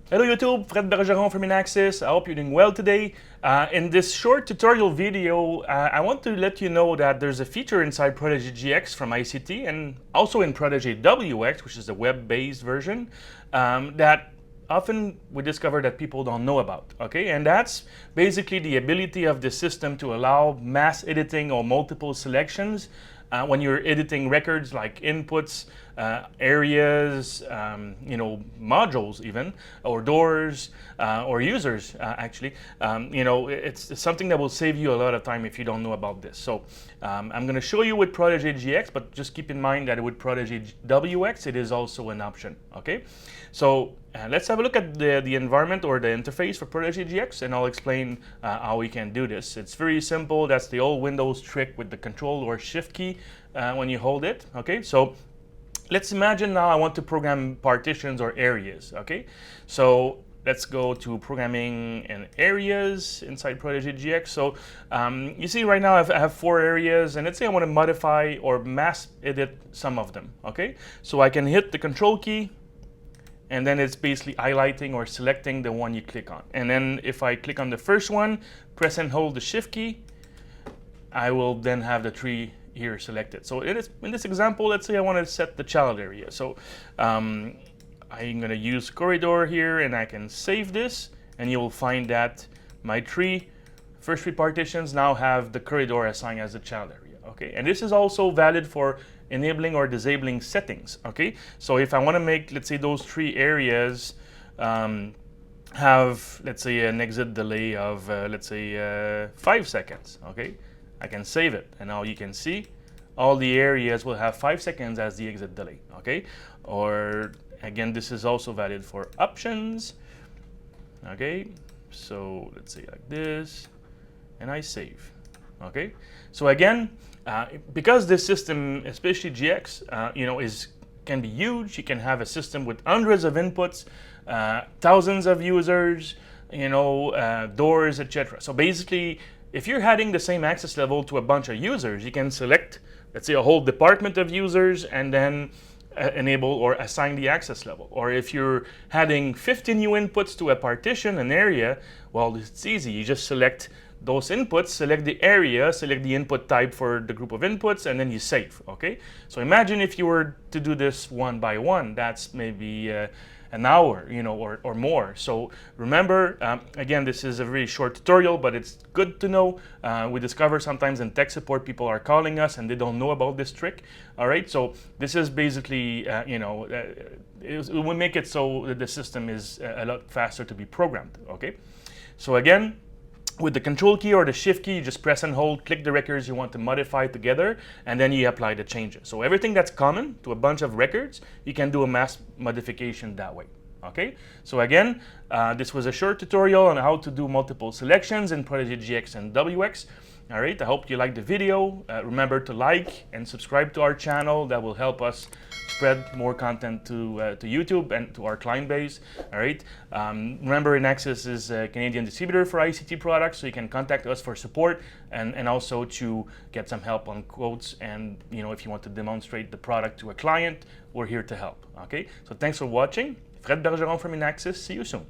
Hello YouTube, Fred Bergeron from Inaxsys. I hope you're doing well today. In this short tutorial video, I want to let you know that there's a feature inside Protege GX from ICT and also in Protege WX, which is the web-based version, that often we discover that people don't know about, okay? And that's basically the ability of the system to allow mass editing or multiple selections when you're editing records like inputs, areas, modules even, or doors, or users actually. It's something that will save you a lot of time if you don't know about this. So I'm going to show you with Protege GX, but just keep in mind that with Protege WX, it is also an option, okay? So let's have a look at the environment or the interface for Protege GX, and I'll explain how we can do this. It's very simple. That's the old Windows trick with the Control or Shift key when you hold it, okay? So let's imagine now I want to program partitions or areas, okay? So let's go to programming and areas inside Protege GX. So you see right now I have 4 areas, and let's say I want to modify or mass edit some of them, okay? So I can hit the Control key, and then it's basically highlighting or selecting the one you click on. And then if I click on the first one, press and hold the Shift key, I will then have the 3 here selected. So in this example, let's say I want to set the child area. So I'm going to use corridor here, and I can save this, and you will find that my first three partitions now have the corridor assigned as the child area. Okay, and this is also valid for enabling or disabling settings. Okay, so if I want to make, let's say, those 3 areas have, let's say, an exit delay of let's say 5 seconds. Okay, I can save it, and now you can see all the areas will have 5 seconds as the exit delay. Okay, or again, this is also valid for options. Okay, so let's say like this, and I save. Okay, so again, because this system, especially GX, can be huge. You can have a system with hundreds of inputs, thousands of users, doors, etc. So basically, if you're adding the same access level to a bunch of users, you can select, let's say, a whole department of users and then enable or assign the access level. Or if you're adding 50 new inputs to a partition, an area, well, it's easy. You just select those inputs, select the area, select the input type for the group of inputs, and then you save, okay? So imagine if you were to do this one by one, that's maybe an hour, or more. So remember, again, this is a very short tutorial, but it's good to know. We discover sometimes in tech support, people are calling us and they don't know about this trick, all right? So this is basically, it will make it so that the system is a lot faster to be programmed, okay? So again, with the Control key or the Shift key, you just press and hold, click the records you want to modify together, and then you apply the changes. So everything that's common to a bunch of records, you can do a mass modification that way. Okay, so again, this was a short tutorial on how to do multiple selections in Protege GX and WX. All right, I hope you liked the video. Remember to like and subscribe to our channel. That will help us spread more content to YouTube and to our client base. All right. Remember, Inaxsys is a Canadian distributor for ICT products, so you can contact us for support and also to get some help on quotes. And if you want to demonstrate the product to a client, we're here to help. Okay. So thanks for watching. Fred Bergeron from Inaxsys. See you soon.